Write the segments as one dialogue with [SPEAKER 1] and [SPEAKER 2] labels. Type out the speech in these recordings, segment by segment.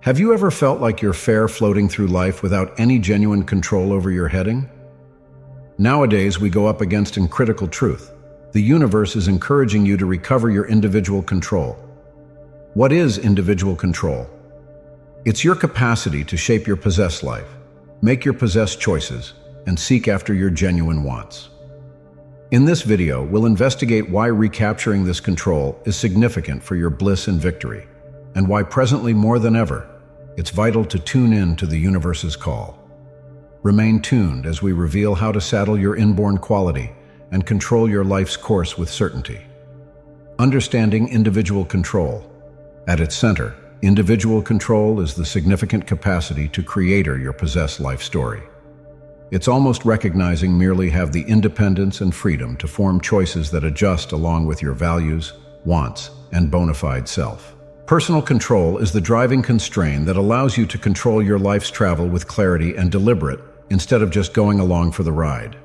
[SPEAKER 1] Have you ever felt like you're fair floating through life without any genuine control over your heading? Nowadays, we go up against a critical truth. The universe is encouraging you to recover your individual control. What is individual control? It's your capacity to shape your possessed life, make your possessed choices, and seek after your genuine wants. In this video, we'll investigate why recapturing this control is significant for your bliss and victory, and why presently more than ever, it's vital to tune in to the universe's call. Remain tuned as we reveal how to saddle your inborn quality and control your life's course with certainty. Understanding individual control. At its center, individual control is the significant capacity to create your possessed life story. It's almost recognizing merely have the independence and freedom to form choices that adjust along with your values, wants, and bona fide self. Personal control is the driving constraint that allows you to control your life's travel with clarity and deliberate instead of just going along for the ride.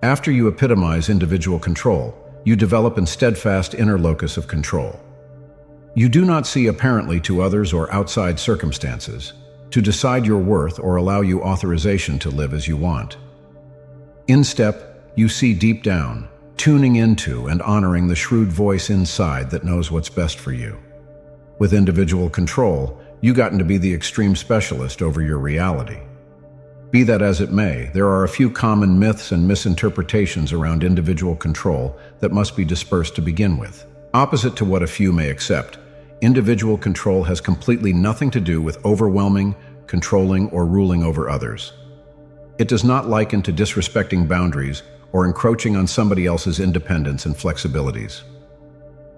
[SPEAKER 1] After you epitomize individual control, you develop a steadfast inner locus of control. You do not see apparently to others or outside circumstances to decide your worth or allow you authorization to live as you want. Instead, you see deep down, tuning into and honoring the shrewd voice inside that knows what's best for you. With individual control, you gotten to be the extreme specialist over your reality. Be that as it may, there are a few common myths and misinterpretations around individual control that must be dispersed to begin with. Opposite to what a few may accept, individual control has completely nothing to do with overwhelming, controlling, or ruling over others. It does not liken to disrespecting boundaries or encroaching on somebody else's independence and flexibilities.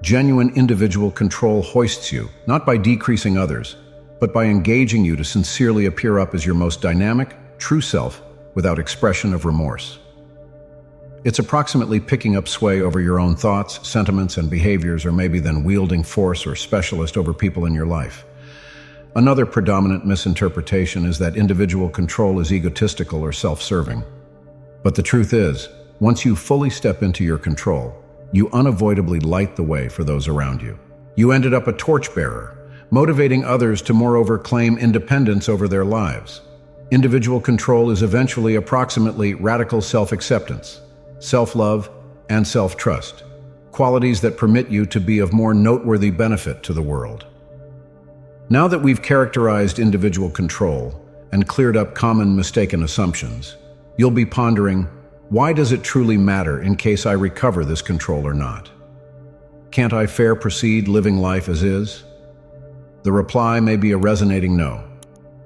[SPEAKER 1] Genuine individual control hoists you, not by decreasing others, but by engaging you to sincerely appear up as your most dynamic, true self without expression of remorse. It's approximately picking up sway over your own thoughts, sentiments, and behaviors, or maybe then wielding force or specialist over people in your life. Another predominant misinterpretation is that individual control is egotistical or self-serving. But the truth is, once you fully step into your control, you unavoidably light the way for those around you. You ended up a torchbearer, motivating others to moreover claim independence over their lives. Individual control is eventually approximately radical self-acceptance, self-love, and self-trust, qualities that permit you to be of more noteworthy benefit to the world. Now that we've characterized individual control and cleared up common mistaken assumptions, you'll be pondering, why does it truly matter in case I recover this control or not? Can't I fair proceed living life as is? The reply may be a resonating no.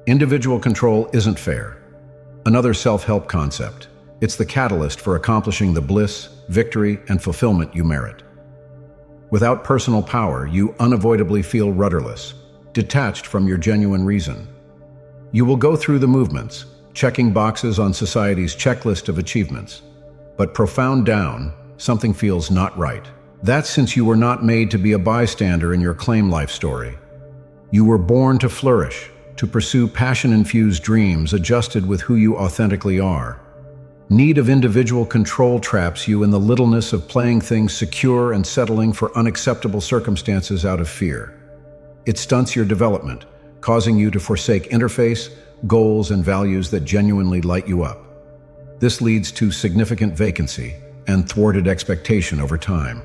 [SPEAKER 1] Individual control isn't fair. Another self-help concept. It's the catalyst for accomplishing the bliss, victory, and fulfillment you merit. Without personal power, you unavoidably feel rudderless, detached from your genuine reason. You will go through the movements, checking boxes on society's checklist of achievements. But profound down, something feels not right. That's since you were not made to be a bystander in your claim life story. You were born to flourish, to pursue passion-infused dreams adjusted with who you authentically are. Need of individual control traps you in the littleness of playing things secure and settling for unacceptable circumstances out of fear. It stunts your development, causing you to forsake interface, goals, and values that genuinely light you up. This leads to significant vacancy and thwarted expectation over time.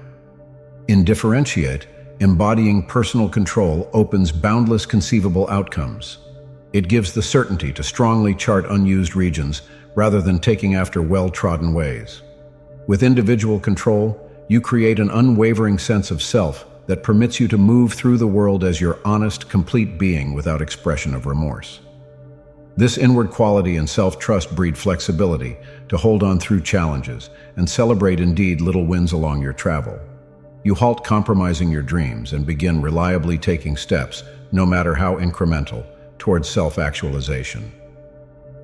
[SPEAKER 1] In Differentiate, embodying personal control opens boundless conceivable outcomes. It gives the certainty to strongly chart unused regions rather than taking after well-trodden ways. With individual control, you create an unwavering sense of self that permits you to move through the world as your honest, complete being without expression of remorse. This inward quality and self-trust breed flexibility to hold on through challenges and celebrate indeed little wins along your travel. You halt compromising your dreams and begin reliably taking steps, no matter how incremental, towards self-actualization.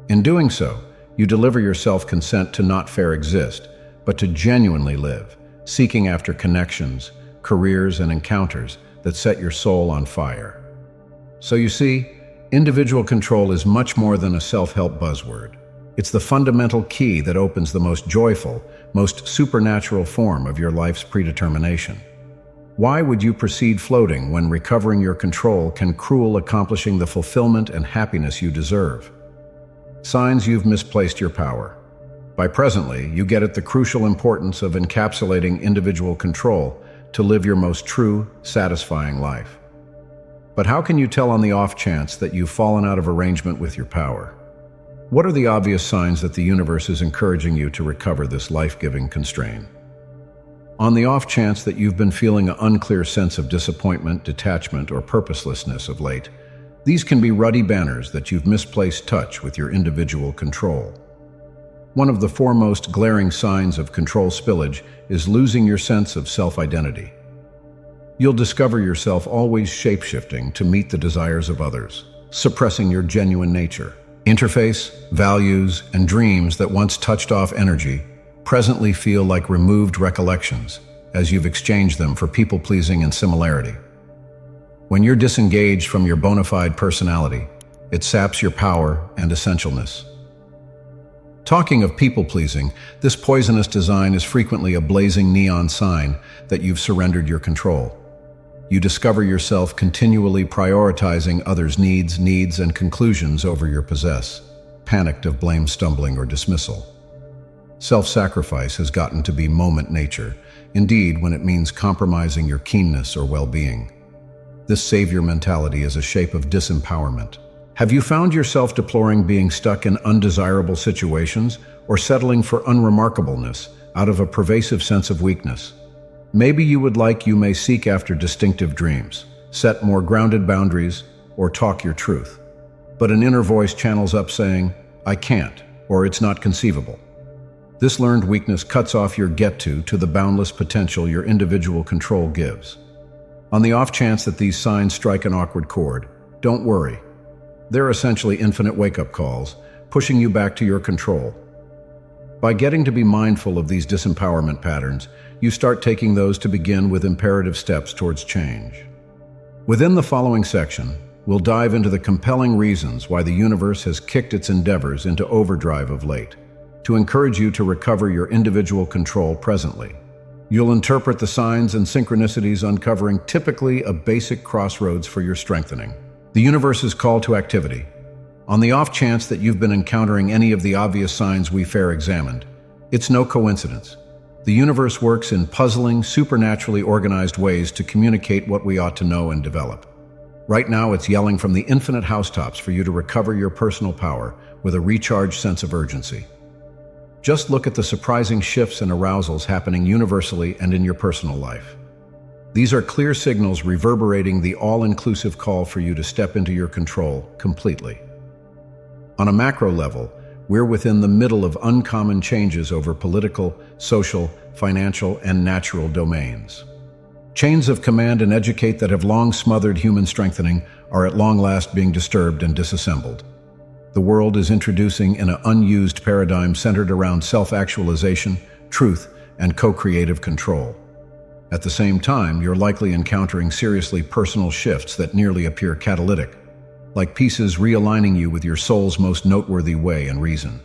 [SPEAKER 1] In doing so, you deliver yourself consent to not fair exist, but to genuinely live, seeking after connections, careers, and encounters that set your soul on fire. So you see, individual control is much more than a self-help buzzword. It's the fundamental key that opens the most joyful, most supernatural form of your life's predetermination. Why would you proceed floating when recovering your control can cruel accomplishing the fulfillment and happiness you deserve? Signs you've misplaced your power. By presently, you get at the crucial importance of encapsulating individual control to live your most true, satisfying life. But how can you tell on the off chance that you've fallen out of arrangement with your power? What are the obvious signs that the universe is encouraging you to recover this life-giving constraint? On the off chance that you've been feeling an unclear sense of disappointment, detachment, or purposelessness of late, these can be ruddy banners that you've misplaced touch with your individual control. One of the foremost glaring signs of control spillage is losing your sense of self-identity. You'll discover yourself always shape-shifting to meet the desires of others, suppressing your genuine nature. Interface, values, and dreams that once touched off energy presently feel like removed recollections as you've exchanged them for people-pleasing and similarity. When you're disengaged from your bona fide personality, it saps your power and essentialness. Talking of people-pleasing, this poisonous design is frequently a blazing neon sign that you've surrendered your control. You discover yourself continually prioritizing others' needs, and conclusions over your possess, panicked of blame, stumbling, or dismissal. Self-sacrifice has gotten to be moment nature, indeed when it means compromising your keenness or well-being. This savior mentality is a shape of disempowerment. Have you found yourself deploring being stuck in undesirable situations or settling for unremarkableness out of a pervasive sense of weakness? Maybe you may seek after distinctive dreams, set more grounded boundaries, or talk your truth. But an inner voice channels up saying, "I can't," or "it's not conceivable." This learned weakness cuts off your get-to the boundless potential your individual control gives. On the off chance that these signs strike an awkward chord, don't worry. They're essentially infinite wake-up calls, pushing you back to your control. By getting to be mindful of these disempowerment patterns, you start taking those to begin with imperative steps towards change. Within the following section, we'll dive into the compelling reasons why the universe has kicked its endeavors into overdrive of late, to encourage you to recover your individual control presently. You'll interpret the signs and synchronicities, uncovering typically a basic crossroads for your strengthening. The universe's call to activity. On the off chance that you've been encountering any of the obvious signs we examined, it's no coincidence. The universe works in puzzling, supernaturally organized ways to communicate what we ought to know and develop. Right now, it's yelling from the infinite housetops for you to recover your personal power with a recharged sense of urgency. Just look at the surprising shifts and arousals happening universally and in your personal life. These are clear signals reverberating the all-inclusive call for you to step into your control completely. On a macro level, we're within the middle of uncommon changes over political, social, financial, and natural domains. Chains of command and educate that have long smothered human strengthening are at long last being disturbed and disassembled. The world is introducing an unused paradigm centered around self-actualization, truth, and co-creative control. At the same time, you're likely encountering seriously personal shifts that nearly appear catalytic, like pieces realigning you with your soul's most noteworthy way and reason.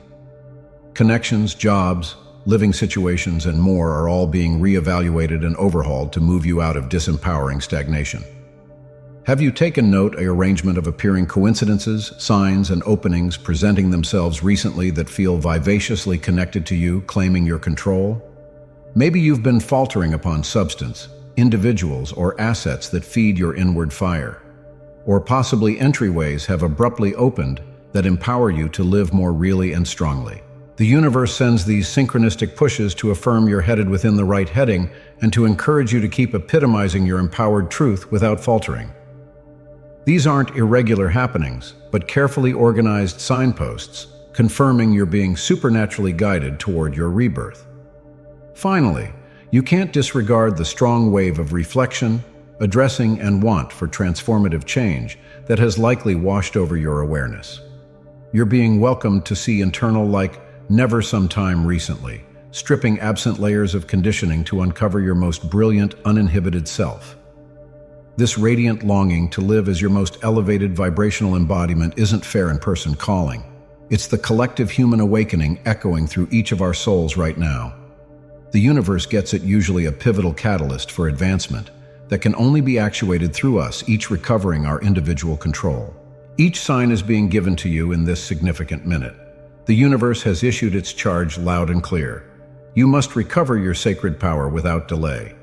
[SPEAKER 1] Connections, jobs, living situations, and more are all being reevaluated and overhauled to move you out of disempowering stagnation. Have you taken note of an arrangement of appearing coincidences, signs, and openings presenting themselves recently that feel vivaciously connected to you, claiming your control? Maybe you've been faltering upon substance, individuals, or assets that feed your inward fire. Or possibly entryways have abruptly opened that empower you to live more really and strongly. The universe sends these synchronistic pushes to affirm you're headed within the right heading and to encourage you to keep epitomizing your empowered truth without faltering. These aren't irregular happenings, but carefully organized signposts, confirming you're being supernaturally guided toward your rebirth. Finally, you can't disregard the strong wave of reflection, addressing, and want for transformative change that has likely washed over your awareness. You're being welcomed to see internal like never sometime recently, stripping absent layers of conditioning to uncover your most brilliant, uninhibited self. This radiant longing to live as your most elevated vibrational embodiment isn't fair in person calling. It's the collective human awakening echoing through each of our souls right now. The universe gets it, usually a pivotal catalyst for advancement, that can only be actuated through us, each recovering our individual control. Each sign is being given to you in this significant minute. The universe has issued its charge loud and clear. You must recover your sacred power without delay.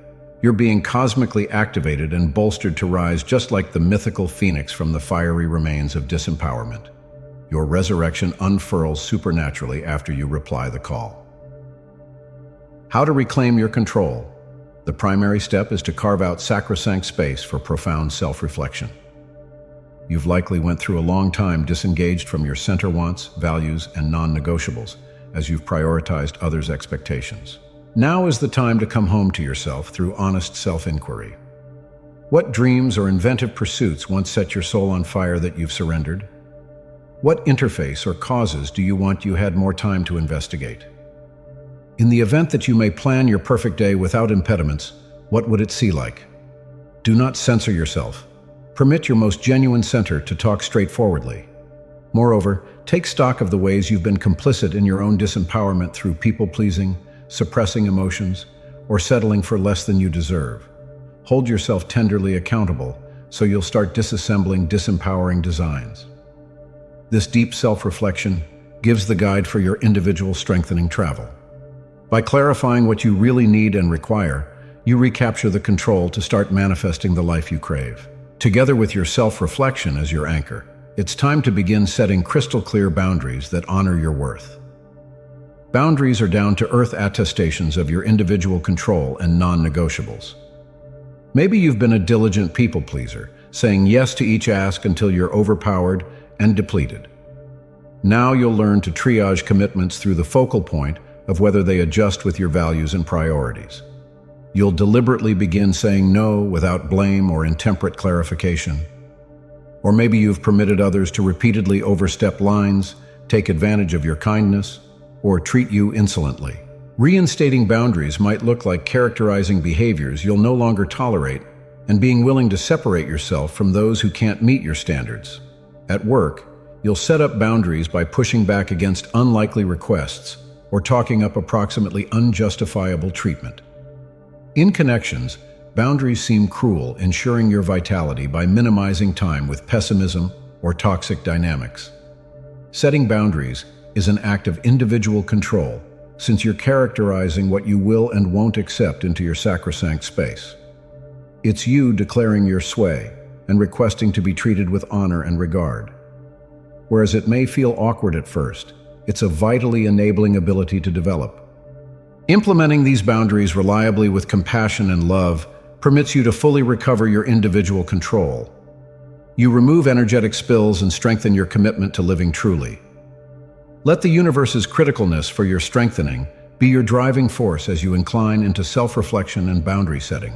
[SPEAKER 1] You're being cosmically activated and bolstered to rise just like the mythical phoenix from the fiery remains of disempowerment. Your resurrection unfurls supernaturally after you reply the call. How to reclaim your control? The primary step is to carve out sacrosanct space for profound self-reflection. You've likely went through a long time disengaged from your center wants, values, and non-negotiables as you've prioritized others' expectations. Now is the time to come home to yourself through honest self-inquiry. What dreams or inventive pursuits once set your soul on fire that you've surrendered? What interface or causes do you want you had more time to investigate? In the event that you may plan your perfect day without impediments, what would it see like? Do not censor yourself. Permit your most genuine center to talk straightforwardly. Moreover, take stock of the ways you've been complicit in your own disempowerment through people-pleasing, suppressing emotions, or settling for less than you deserve. Hold yourself tenderly accountable so you'll start disassembling disempowering designs. This deep self-reflection gives the guide for your individual strengthening travel. By clarifying what you really need and require, you recapture the control to start manifesting the life you crave. Together with your self-reflection as your anchor, it's time to begin setting crystal-clear boundaries that honor your worth. Boundaries are down-to-earth attestations of your individual control and non-negotiables. Maybe you've been a diligent people-pleaser, saying yes to each ask until you're overpowered and depleted. Now you'll learn to triage commitments through the focal point of whether they adjust with your values and priorities. You'll deliberately begin saying no without blame or intemperate clarification. Or maybe you've permitted others to repeatedly overstep lines, take advantage of your kindness, or treat you insolently. Reinstating boundaries might look like characterizing behaviors you'll no longer tolerate and being willing to separate yourself from those who can't meet your standards. At work, you'll set up boundaries by pushing back against unlikely requests or talking up approximately unjustifiable treatment. In connections, boundaries seem cruel, ensuring your vitality by minimizing time with pessimism or toxic dynamics. Setting boundaries is an act of individual control, since you're characterizing what you will and won't accept into your sacrosanct space. It's you declaring your sway and requesting to be treated with honor and regard. Whereas it may feel awkward at first, it's a vitally enabling ability to develop. Implementing these boundaries reliably with compassion and love permits you to fully recover your individual control. You remove energetic spills and strengthen your commitment to living truly. Let the universe's criticalness for your strengthening be your driving force as you incline into self-reflection and boundary setting.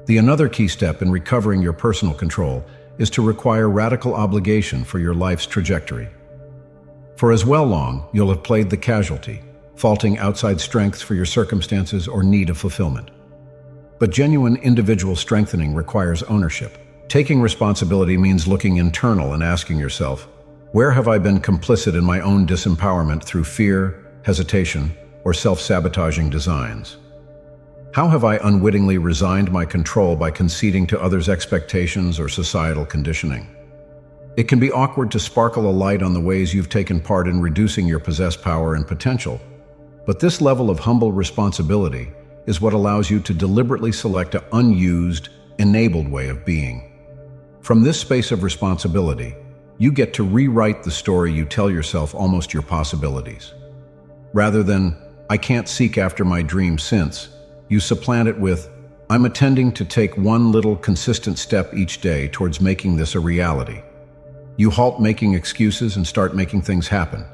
[SPEAKER 1] Another key step in recovering your personal control is to require radical obligation for your life's trajectory. For as well long, you'll have played the casualty, faulting outside strengths for your circumstances or need of fulfillment. But genuine individual strengthening requires ownership. Taking responsibility means looking internal and asking yourself, where have I been complicit in my own disempowerment through fear, hesitation, or self-sabotaging designs? How have I unwittingly resigned my control by conceding to others' expectations or societal conditioning? It can be awkward to sparkle a light on the ways you've taken part in reducing your possessed power and potential, but this level of humble responsibility is what allows you to deliberately select an unused, enabled way of being. From this space of responsibility, you get to rewrite the story you tell yourself almost your possibilities. Rather than, I can't seek after my dream since, you supplant it with, I'm intending to take one little consistent step each day towards making this a reality. You halt making excuses and start making things happen.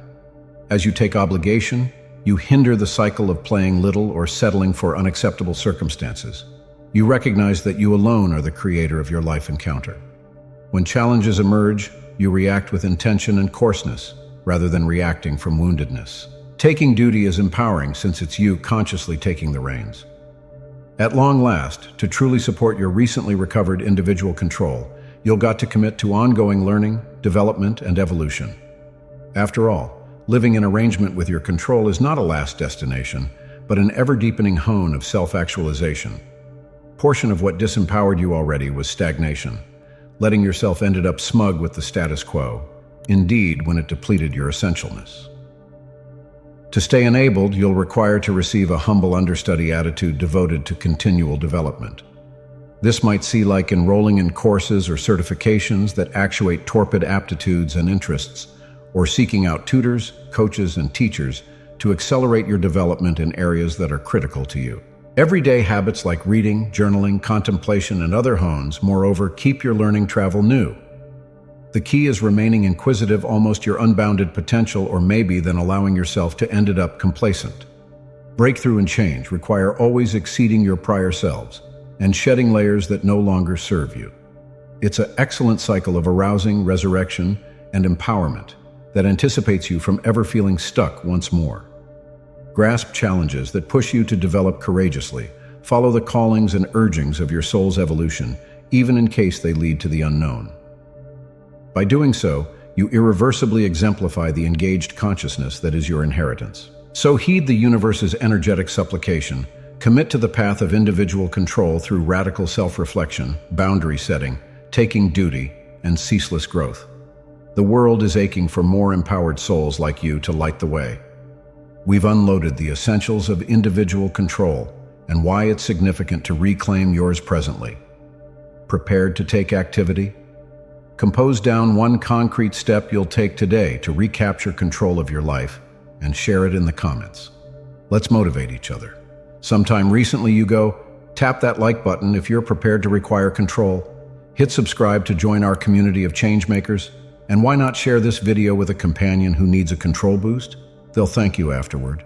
[SPEAKER 1] As you take obligation, you hinder the cycle of playing little or settling for unacceptable circumstances. You recognize that you alone are the creator of your life encounter. When challenges emerge, you react with intention and coarseness, rather than reacting from woundedness. Taking duty is empowering since it's you consciously taking the reins. At long last, to truly support your recently recovered individual control, you'll got to commit to ongoing learning, development, and evolution. After all, living in arrangement with your control is not a last destination, but an ever-deepening hone of self-actualization. portion of what disempowered you already was stagnation. Letting yourself ended up smug with the status quo, indeed when it depleted your essentialness. To stay enabled, you'll require to receive a humble understudy attitude devoted to continual development. This might see like enrolling in courses or certifications that actuate torpid aptitudes and interests, or seeking out tutors, coaches, and teachers to accelerate your development in areas that are critical to you. Everyday habits like reading, journaling, contemplation, and other hones, moreover, keep your learning travel new. The key is remaining inquisitive, almost your unbounded potential, or maybe then allowing yourself to end it up complacent. Breakthrough and change require always exceeding your prior selves and shedding layers that no longer serve you. It's an excellent cycle of arousing, resurrection, and empowerment that anticipates you from ever feeling stuck once more. Grasp challenges that push you to develop courageously. Follow the callings and urgings of your soul's evolution, even in case they lead to the unknown. By doing so, you irreversibly exemplify the engaged consciousness that is your inheritance. So heed the universe's energetic supplication, commit to the path of individual control through radical self-reflection, boundary setting, taking duty, and ceaseless growth. The world is aching for more empowered souls like you to light the way. We've unloaded the essentials of individual control and why it's significant to reclaim yours presently. Prepared to take activity? Compose down one concrete step you'll take today to recapture control of your life and share it in the comments. Let's motivate each other. Sometime recently you go, tap that like button if you're prepared to require control. Hit subscribe to join our community of changemakers. And why not share this video with a companion who needs a control boost? They'll thank you afterward.